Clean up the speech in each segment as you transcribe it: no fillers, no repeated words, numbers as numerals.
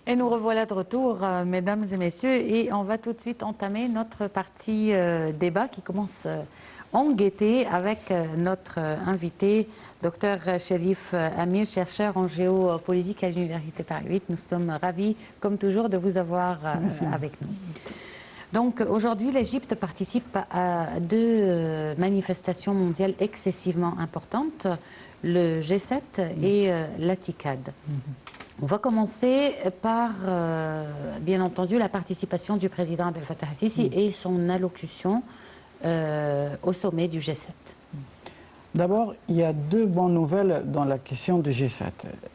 Et nous revoilà de retour, mesdames et messieurs, et on va tout de suite entamer notre partie débat qui commence en gaieté avec notre invité, Dr Cherif Amir, chercheur en géopolitique à l'Université Paris 8. Nous sommes ravis, comme toujours, de vous avoir avec nous. Donc aujourd'hui, l'Égypte participe à deux manifestations mondiales excessivement importantes, le G7 et la TICAD. On va commencer par, bien entendu, la participation du président Abdel Fattah el-Sisi et son allocution au sommet du G7. D'abord, il y a deux bonnes nouvelles dans la question du G7.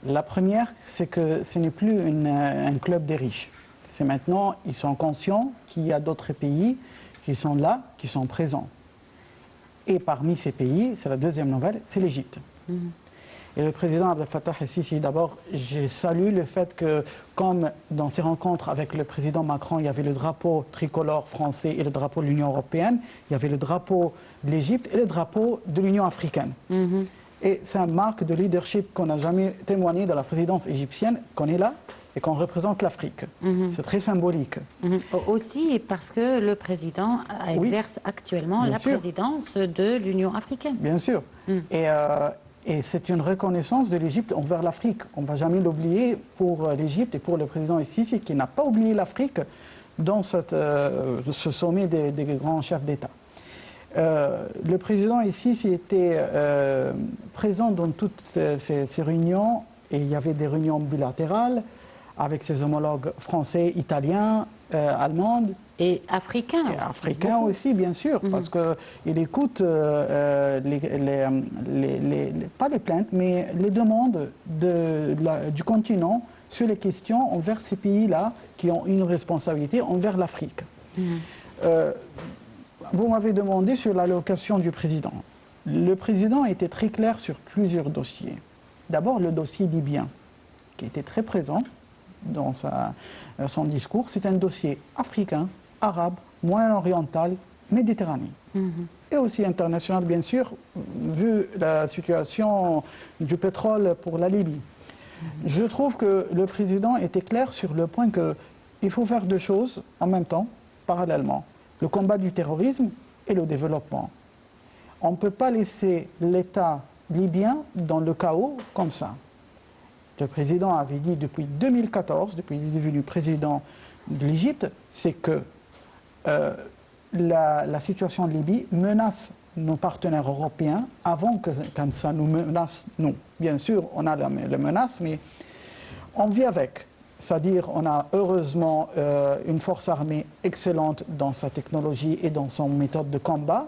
La première, c'est que ce n'est plus un club des riches. C'est maintenant, ils sont conscients qu'il y a d'autres pays qui sont là, qui sont présents. Et parmi ces pays, c'est la deuxième nouvelle, c'est l'Égypte. Et le président Abdel Fattah el-Sisi, d'abord, je salue le fait que, comme dans ses rencontres avec le président Macron, il y avait le drapeau tricolore français et le drapeau de l'Union européenne, il y avait le drapeau de l'Égypte et le drapeau de l'Union africaine. Et c'est une marque de leadership qu'on n'a jamais témoigné de la présidence égyptienne, qu'on est là et qu'on représente l'Afrique. C'est très symbolique. Aussi parce que le président exerce actuellement la présidence de l'Union africaine. Bien sûr. Et c'est une reconnaissance de l'Égypte envers l'Afrique. On ne va jamais l'oublier pour l'Égypte et pour le président el-Sisi, qui n'a pas oublié l'Afrique dans ce sommet des grands chefs d'État. Le président el-Sisi était présent dans toutes ces réunions, et il y avait des réunions bilatérales avec ses homologues français, italiens, allemands. Et africains aussi. Africains aussi, bien sûr, parce qu'il écoute, pas les plaintes, mais les demandes du continent sur les questions envers ces pays-là qui ont une responsabilité envers l'Afrique. Vous m'avez demandé sur l'allocation du président. Le président était très clair sur plusieurs dossiers. D'abord, le dossier libyen, qui était très présent dans son discours. C'est un dossier africain, arabe, moyen-oriental, méditerranéen. Et aussi international, bien sûr, vu la situation du pétrole pour la Libye. Je trouve que le président était clair sur le point qu'il faut faire deux choses en même temps, parallèlement. Le combat du terrorisme et le développement. On ne peut pas laisser l'État libyen dans le chaos comme ça. Le président avait dit depuis 2014, depuis qu'il est devenu président de l'Égypte, c'est que la situation en Libye menace nos partenaires européens avant que ça nous menace nous. Bien sûr, on a les menaces, mais on vit avec. C'est-à-dire on a heureusement une force armée excellente dans sa technologie et dans son méthode de combat,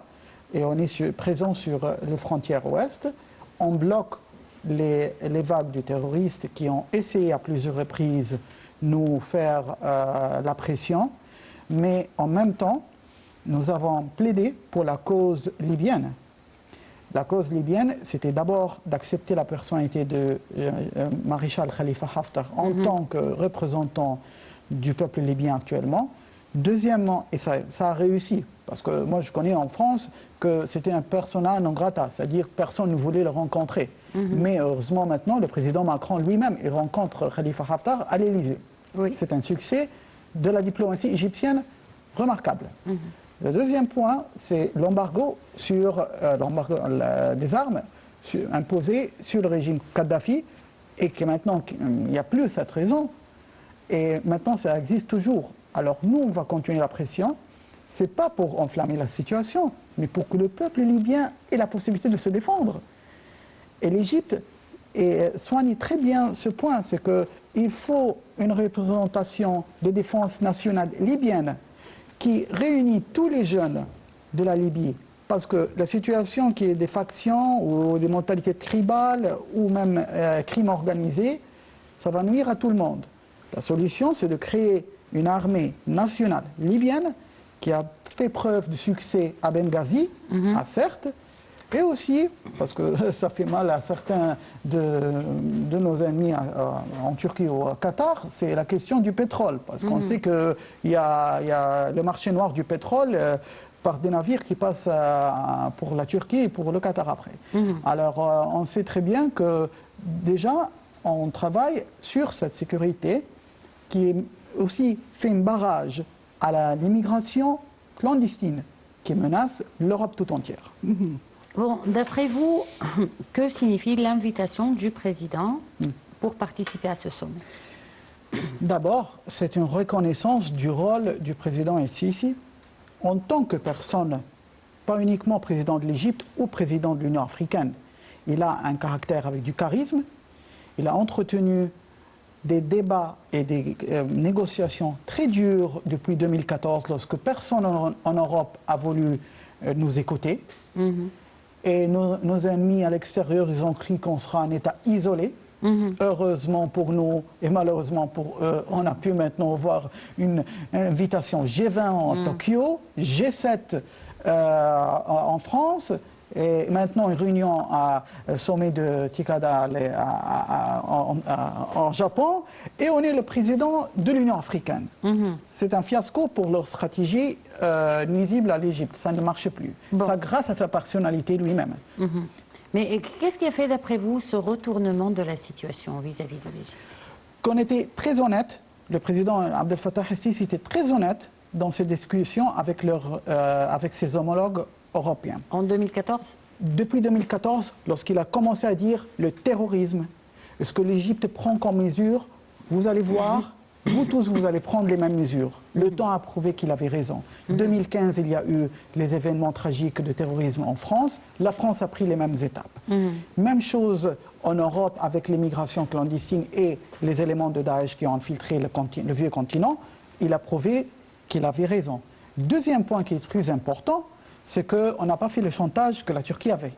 et on est présent sur les frontières ouest. On bloque les vagues de terroristes qui ont essayé à plusieurs reprises nous faire la pression, mais en même temps, nous avons plaidé pour la cause libyenne. La cause libyenne, c'était d'abord d'accepter la personnalité de maréchal Khalifa Haftar en tant que représentant du peuple libyen actuellement. Deuxièmement, et ça a réussi, parce que moi je connais en France que c'était un persona non grata, c'est-à-dire que personne ne voulait le rencontrer. Mais heureusement maintenant, le président Macron lui-même, il rencontre Khalifa Haftar à l'Élysée. C'est un succès de la diplomatie égyptienne remarquable. Le deuxième point, c'est l'embargo des armes imposé sur le régime Kadhafi, et que maintenant, il n'y a plus cette raison, et maintenant ça existe toujours. Alors nous, on va continuer la pression, ce n'est pas pour enflammer la situation, mais pour que le peuple libyen ait la possibilité de se défendre. Et l'Égypte soigne très bien ce point, c'est qu'il faut une représentation de défense nationale libyenne qui réunit tous les jeunes de la Libye, parce que la situation qui est des factions ou des mentalités tribales ou même crime organisé, ça va nuire à tout le monde. La solution, c'est de créer une armée nationale libyenne qui a fait preuve de succès à Benghazi, certes, et aussi, parce que ça fait mal à certains de nos ennemis en Turquie ou au Qatar, c'est la question du pétrole. Parce qu'on sait qu'il y a le marché noir du pétrole par des navires qui passent pour la Turquie et pour le Qatar après. Alors on sait très bien que déjà, on travaille sur cette sécurité qui est aussi fait un barrage à l'immigration clandestine qui menace l'Europe tout entière. Bon, d'après vous, que signifie l'invitation du président pour participer à ce sommet? D'abord, c'est une reconnaissance du rôle du président El-Sisi en tant que personne, pas uniquement président de l'Égypte ou président de l'Union africaine. Il a un caractère avec du charisme, il a entretenu des débats et des négociations très dures depuis 2014 lorsque personne en Europe a voulu nous écouter. Et nos ennemis à l'extérieur, ils ont cru qu'on sera un État isolé. Heureusement pour nous et malheureusement pour eux, on a pu maintenant voir une invitation G20 en Tokyo, G7 en France, et maintenant une réunion au sommet de Tikada en Japon, et on est le président de l'Union africaine. C'est un fiasco pour leur stratégie nuisible à l'Égypte, ça ne marche plus. Bon. Ça grâce à sa personnalité lui-même. Mais qu'est-ce qui a fait, d'après vous, ce retournement de la situation vis-à-vis de l'Égypte? Qu'on était très honnête, le président Abdel Fattah el-Sisi était très honnête dans ses discussions avec ses homologues européens. En 2014? Depuis 2014, lorsqu'il a commencé à dire le terrorisme, ce que l'Égypte prend comme mesure, vous allez voir, vous tous, vous allez prendre les mêmes mesures. Le temps a prouvé qu'il avait raison. En 2015, il y a eu les événements tragiques de terrorisme en France. La France a pris les mêmes étapes. Même chose en Europe avec l'immigration clandestine et les éléments de Daesh qui ont infiltré le vieux continent. Il a prouvé qu'il avait raison. Deuxième point qui est très important, c'est qu'on n'a pas fait le chantage que la Turquie avait.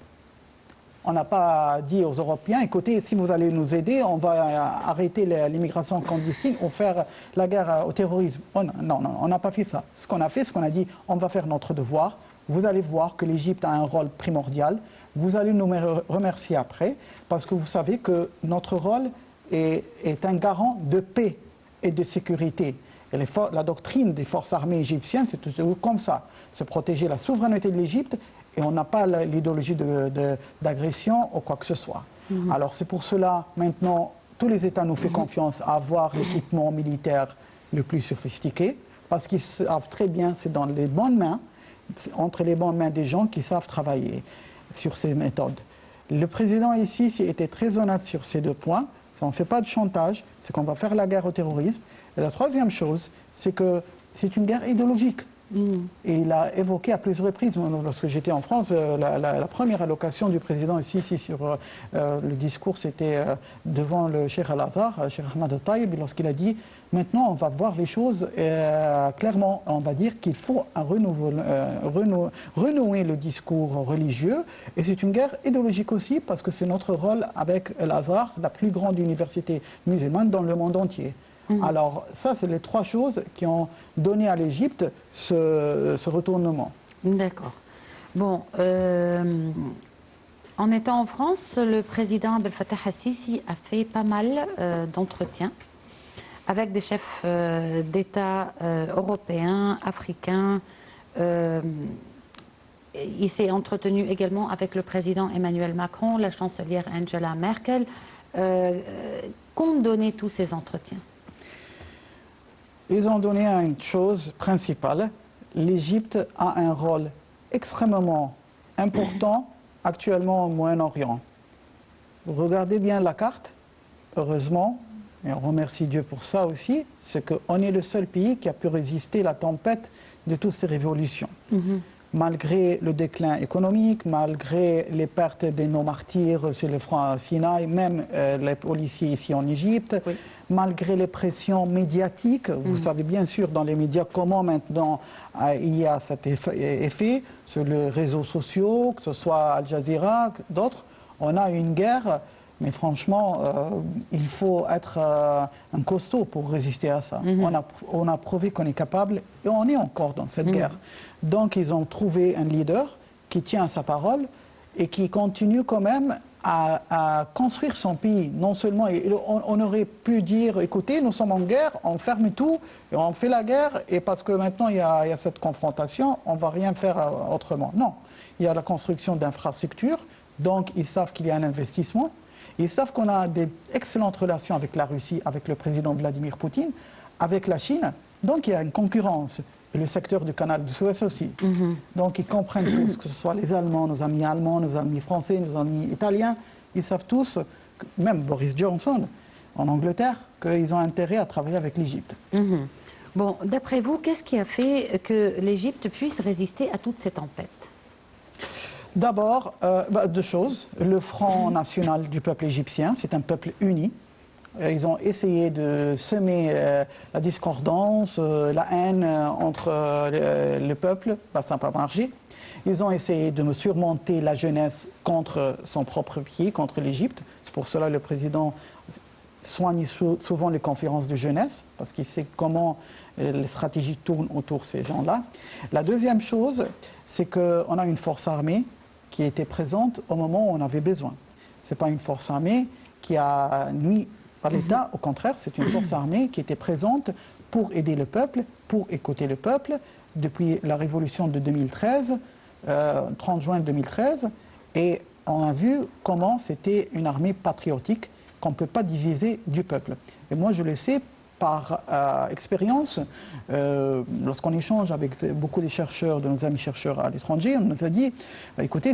On n'a pas dit aux Européens, écoutez, si vous allez nous aider, on va arrêter l'immigration clandestine ou faire la guerre au terrorisme. Non, on n'a pas fait ça. Ce qu'on a fait, c'est qu'on a dit, on va faire notre devoir. Vous allez voir que l'Égypte a un rôle primordial. Vous allez nous remercier après, parce que vous savez que notre rôle est un garant de paix et de sécurité. Et la doctrine des forces armées égyptiennes, c'est toujours comme ça. Se protéger la souveraineté de l'Égypte, et on n'a pas l'idéologie d'agression ou quoi que ce soit. Alors c'est pour cela, maintenant, tous les États nous font confiance à avoir l'équipement militaire le plus sophistiqué, parce qu'ils savent très bien, c'est dans les bonnes mains, entre les bonnes mains des gens qui savent travailler sur ces méthodes. Le président ici était très honnête sur ces deux points. On ne fait pas de chantage, c'est qu'on va faire la guerre au terrorisme. Et la troisième chose, c'est que c'est une guerre idéologique. Et il a évoqué à plusieurs reprises, lorsque j'étais en France, la première allocation du président ici sur le discours, c'était devant le Cheikh Al-Azhar, Cheikh Ahmad Al-Taïb, lorsqu'il a dit maintenant on va voir les choses clairement, on va dire qu'il faut renouer le discours religieux, et c'est une guerre idéologique aussi parce que c'est notre rôle avec Al-Azhar, la plus grande université musulmane dans le monde entier. Alors ça, c'est les trois choses qui ont donné à l'Égypte ce retournement. D'accord. Bon, en étant en France, le président Abdel Fattah el-Sisi a fait pas mal d'entretiens avec des chefs d'État européens, africains. Il s'est entretenu également avec le président Emmanuel Macron, la chancelière Angela Merkel. Qu'ont donné tous ces entretiens? Ils ont donné une chose principale. L'Égypte a un rôle extrêmement important actuellement au Moyen-Orient. Regardez bien la carte, heureusement, et on remercie Dieu pour ça aussi, c'est qu'on est le seul pays qui a pu résister à la tempête de toutes ces révolutions. Malgré le déclin économique, malgré les pertes de nos martyrs sur le front Sinaï, même les policiers ici en Égypte, malgré les pressions médiatiques, vous savez bien sûr dans les médias comment maintenant il y a cet effet sur les réseaux sociaux, que ce soit Al Jazeera, d'autres, on a une guerre, mais franchement, il faut être un costaud pour résister à ça. On a prouvé qu'on est capable et on est encore dans cette guerre. Donc ils ont trouvé un leader qui tient à sa parole et qui continue quand même à construire son pays. Non seulement, on aurait pu dire, écoutez, nous sommes en guerre, on ferme tout, et on fait la guerre, et parce que maintenant il y a cette confrontation, on ne va rien faire autrement. Non, il y a la construction d'infrastructures, donc ils savent qu'il y a un investissement, ils savent qu'on a d'excellentes relations avec la Russie, avec le président Vladimir Poutine. avec la Chine, donc il y a une concurrence. Et le secteur du canal de Suez aussi. Donc ils comprennent tous, que ce soit les Allemands, nos amis français, nos amis italiens, ils savent tous, même Boris Johnson en Angleterre, qu'ils ont intérêt à travailler avec l'Égypte. Bon, d'après vous, qu'est-ce qui a fait que l'Égypte puisse résister à toute cette tempête? D'abord, deux choses. Le Front national du peuple égyptien, c'est un peuple uni. Ils ont essayé de semer la discordance, la haine entre le peuple. Ça n'a pas marché. Ils ont essayé de surmonter la jeunesse contre son propre pays, contre l'Égypte. C'est pour cela que le président soigne souvent les conférences de jeunesse, parce qu'il sait comment les stratégies tournent autour de ces gens-là. La deuxième chose, c'est qu'on a une force armée qui était présente au moment où on avait besoin. Ce n'est pas une force armée qui a nuit à l'État, au contraire, c'est une force armée qui était présente pour aider le peuple, pour écouter le peuple, depuis la révolution de 2013, 30 juin 2013, et on a vu comment c'était une armée patriotique qu'on ne peut pas diviser du peuple. Et moi, je le sais par expérience, lorsqu'on échange avec beaucoup de chercheurs, de nos amis chercheurs à l'étranger, on nous a dit, bah, écoutez,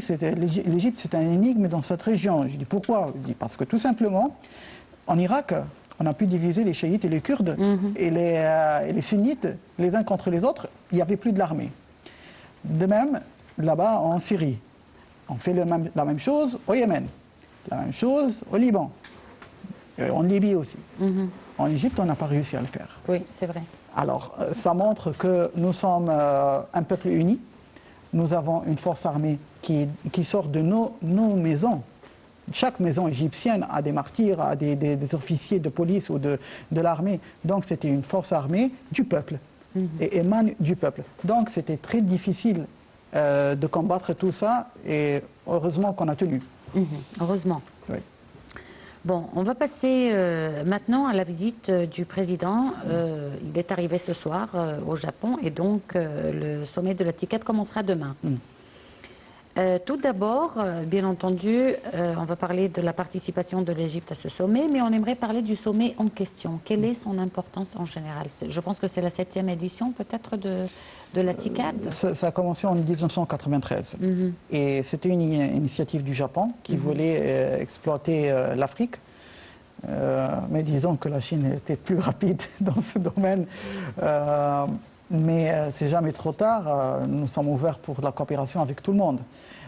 l'Égypte, c'est un énigme dans cette région. Je dis, pourquoi? Je dis, parce que tout simplement, en Irak, on a pu diviser les chiites et les kurdes et les sunnites les uns contre les autres. Il n'y avait plus de l'armée. De même, là-bas, en Syrie, on fait la même chose au Yémen, la même chose au Liban, en Libye aussi. En Égypte, on n'a pas réussi à le faire. Oui, c'est vrai. Alors, ça montre que nous sommes un peuple uni. Nous avons une force armée qui sort de nos maisons. Chaque maison égyptienne a des martyrs, a des officiers de police ou de l'armée. Donc c'était une force armée du peuple et émane du peuple. Donc c'était très difficile de combattre tout ça et heureusement qu'on a tenu. Heureusement. Oui. Bon, on va passer maintenant à la visite du président. Il est arrivé ce soir au Japon et donc le sommet de la TICAD commencera demain. Tout d'abord, bien entendu, on va parler de la participation de l'Égypte à ce sommet, mais on aimerait parler du sommet en question. Quelle est son importance en général? Je pense que c'est la 7e édition peut-être de la TICAD. Ça a commencé en 1993 et c'était une initiative du Japon qui voulait exploiter l'Afrique. Mais disons que la Chine était plus rapide dans ce domaine. Mais c'est jamais trop tard, nous sommes ouverts pour la coopération avec tout le monde.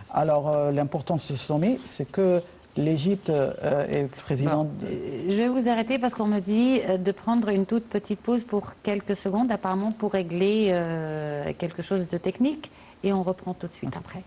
Alors l'importance de ce sommet, c'est que l'Égypte est présidente... Je vais vous arrêter parce qu'on me dit de prendre une toute petite pause pour quelques secondes, apparemment pour régler quelque chose de technique, et on reprend tout de suite après.